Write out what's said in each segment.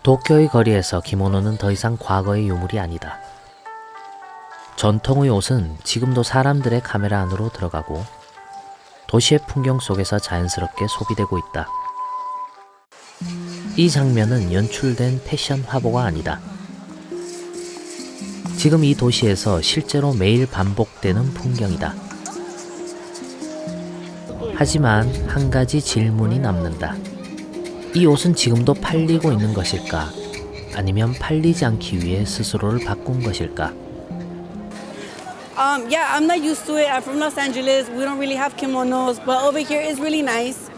도쿄의 거리에서 기모노는 더 이상 과거의 유물이 아니다. 전통의 옷은 지금도 사람들의 카메라 안으로 들어가고 도시의 풍경 속에서 자연스럽게 소비되고 있다. 이 장면은 연출된 패션 화보가 아니다. 지금 이 도시에서 실제로 매일 반복되는 풍경이다. 하지만 한 가지 질문이 남는다. 이 옷은 지금도 팔리고 있는 것일까? 아니면 팔리지 않기 위해 스스로를 바꾼 것일까? Yeah, I'm not used to it. I'm from Los Angeles. We don't really have kimonos, but over here it's really nice.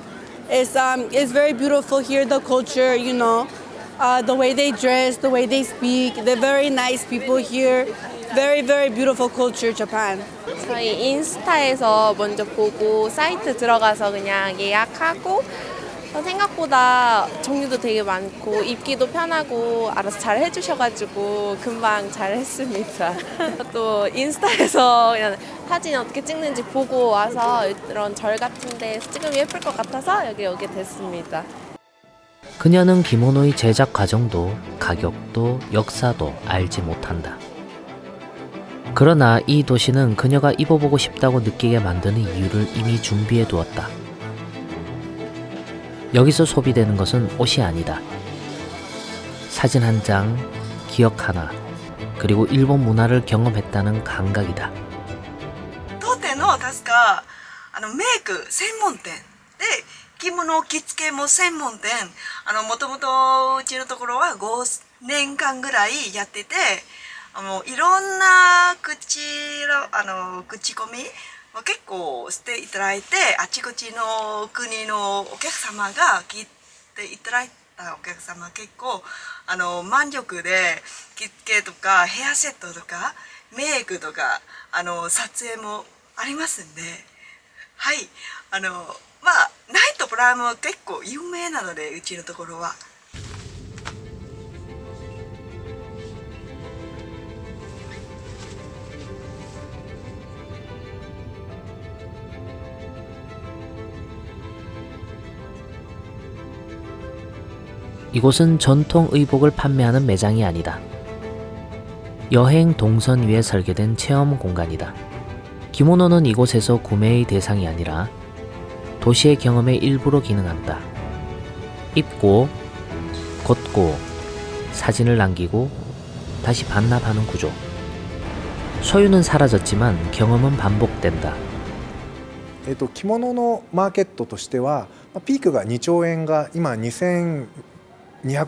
It's very beautiful here. The culture, the way they dress, the way they speak. They're very nice people here. Very, very beautiful culture, Japan. 저희 인스타에서 먼저 보고 사이트 들어가서 그냥 예약하고 생각보다 종류도 되게 많고 입기도 편하고 알아서 잘 해주셔가지고 금방 잘 했습니다. 또 인스타에서 그냥 사진 어떻게 찍는지 보고 와서 이런 절 같은 데 찍으면 예쁠 것 같아서 여기 오게 됐습니다. 그녀는 기모노의 제작 과정도 가격도 역사도 알지 못한다. 그러나 이 도시는 그녀가 입어보고 싶다고 느끼게 만드는 이유를 이미 준비해 두었다. 여기서 소비되는 것은 옷이 아니다. 사진 한 장, 기억 하나, 그리고 일본 문화를 경험했다는 감각이다. 当店の確かメイク専門店で着物着付けも専門店もともとうちのところは5年間ぐらいやってていろんな口コミ結構していただいてあちこちの国のお客様が来ていただいたお客様結構満足で着付けとかヘアセットとかメイクとか撮影もありますんではいナイトプライムは結構有名なのでうちのところは。이곳은 전통 의복을 판매하는 매장이 아니다. 여행 동선 위에 설계된 체험 공간이다. 기모노는 이곳에서 구매의 대상이 아니라 도시의 경험의 일부로 기능한다. 입고, 걷고, 사진을 남기고 다시 반납하는 구조. 소유는 사라졌지만 경험은 반복된다. 着物のマーケットとしてはピークが2兆円が今2200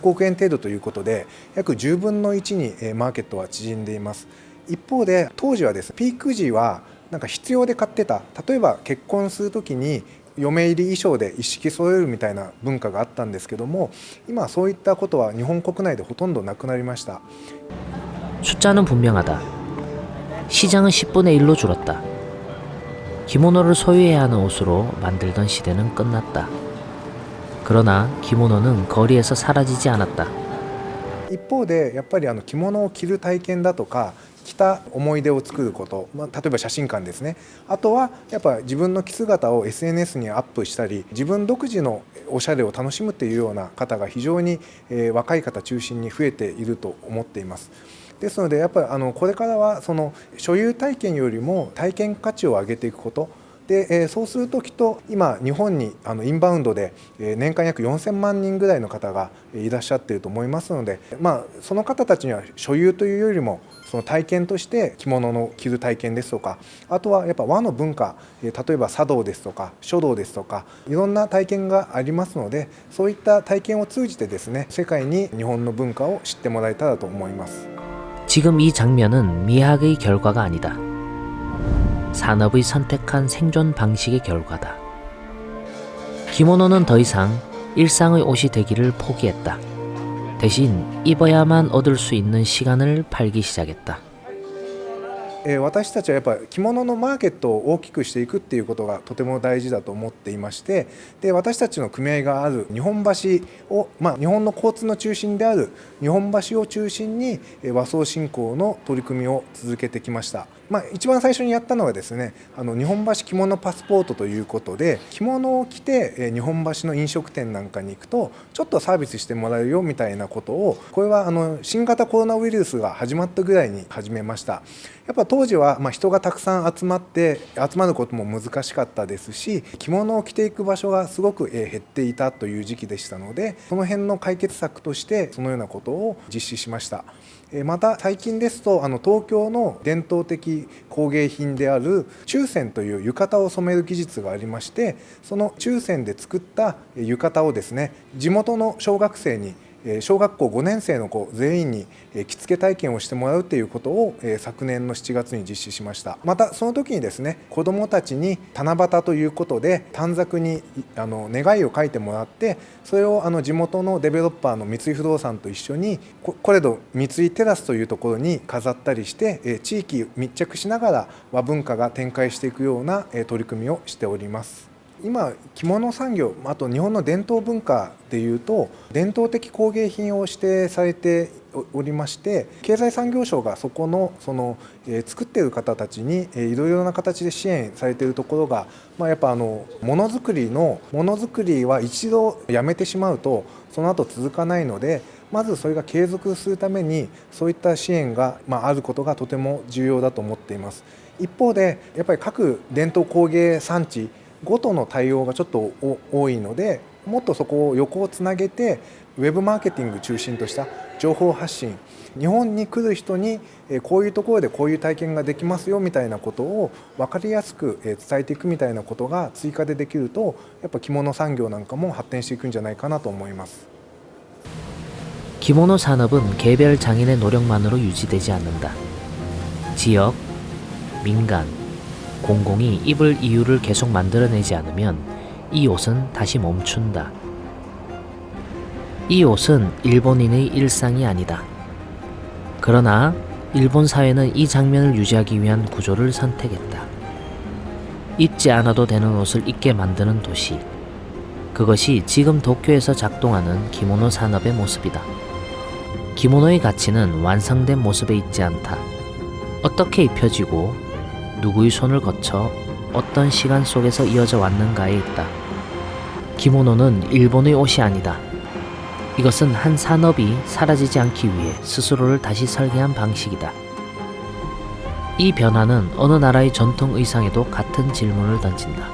億円程度ということで約10分の1にマーケットは縮んでいます。一方で当時はですねピーク時はなんか必要で買ってた、例えば結婚する時に嫁入り衣装で一式揃えるみたいな文化があったんですけども今はそういったことは日本国内でほとんどなくなりました。 숫자는 분명하다. 시장은 10분의 1로 줄었다. 기모노를 소유해야 하는 옷으로 만들던 시대는 끝났다. 그러나 기모노는 거리에서 사라지지 않았다. 一方でやっぱり着物を着る体験だとか着た思い出を作ること、例えば写真館ですね。あとはやっぱ自分の着姿を SNS にアップしたり自分独自のおしゃれを楽しむっていうような方が非常に若い方中心に増えていると思っています。ですのでやっぱりこれからはその所有体験よりも体験価値を上げていくことで、そうするときっと今日本にインバウンドで年間約4000万人ぐらいの方がいらっしゃっていると思いますので、その方たちには所有というよりもその体験として着物の着る体験ですとか、あとはやっぱ和の文化、例えば茶道ですとか書道ですとかいろんな体験がありますので、そういった体験を通じてですね世界に日本の文化を知ってもらえたらと思います。 지금 이 장면은 미학의 결과가 아니다. 산업의 선택한 생존 방식의 결과다. 기모노는 더 이상 일상의 옷이 되기를 포기했다. 대신 입어야만 얻을 수 있는 시간을 팔기 시작했다. 私たちはやっぱり着物のマーケットを大きくしていくっていうことがとても大事だと思っていまして、で私たちの組合がある日本橋を、日本の交通の中心である日本橋を中心に和装振興の取り組みを続けてきました。一番最初にやったのはですね、日本橋着物パスポートということで、着物を着て日本橋の飲食店なんかに行くとちょっとサービスしてもらえるよみたいなことを、これは新型コロナウイルスが始まったぐらいに始めました。やっぱ当時は人がたくさん集まることも難しかったですし、着物を着ていく場所がすごく減っていたという時期でしたので、その辺の解決策としてそのようなことを実施しました。また最近ですと東京の伝統的工芸品である注染という浴衣を染める技術がありまして、その注染で作った浴衣をですね、地元の小学生に小学校5年生の子全員に着付け体験をしてもらうということを昨年の7月に実施しました。またその時にですね、子どもたちに七夕ということで短冊に願いを書いてもらって、それを地元のデベロッパーの三井不動産と一緒にコレド三井テラスというところに飾ったりして、地域密着しながら和文化が展開していくような取り組みをしております。今着物産業、あと日本の伝統文化でいうと伝統的工芸品を指定されておりまして、経済産業省がそこの作っている方たちにいろいろな形で支援されているところが、やっぱものづくりは一度やめてしまうとその後続かないので、まずそれが継続するためにそういった支援があることがとても重要だと思っています。一方でやっぱり各伝統工芸産地ごとの対応がちょっと多いので、もっとそこを横をつなげてウェブマーケティング中心とした情報発信、日本に来る人にこういうところでこういう体験ができますよみたいなことを分かりやすく伝えていくみたいなことが追加でできると、やっぱ着物産業なんかも発展していくんじゃないかなと思います。 기모노 산업은 개별 장인의 노력만으로 유지되지 않는다. 지역, 민간, 공공이 입을 이유를 계속 만들어내지 않으면 이 옷은 다시 멈춘다. 이 옷은 일본인의 일상이 아니다. 그러나 일본 사회는 이 장면을 유지하기 위한 구조를 선택했다. 입지 않아도 되는 옷을 입게 만드는 도시. 그것이 지금 도쿄에서 작동하는 기모노 산업의 모습이다. 기모노의 가치는 완성된 모습에 있지 않다. 어떻게 입혀지고 누구의 손을 거쳐 어떤 시간 속에서 이어져 왔는가에 있다. 기모노는 일본의 옷이 아니다. 이것은 한 산업이 사라지지 않기 위해 스스로를 다시 설계한 방식이다. 이 변화는 어느 나라의 전통 의상에도 같은 질문을 던진다.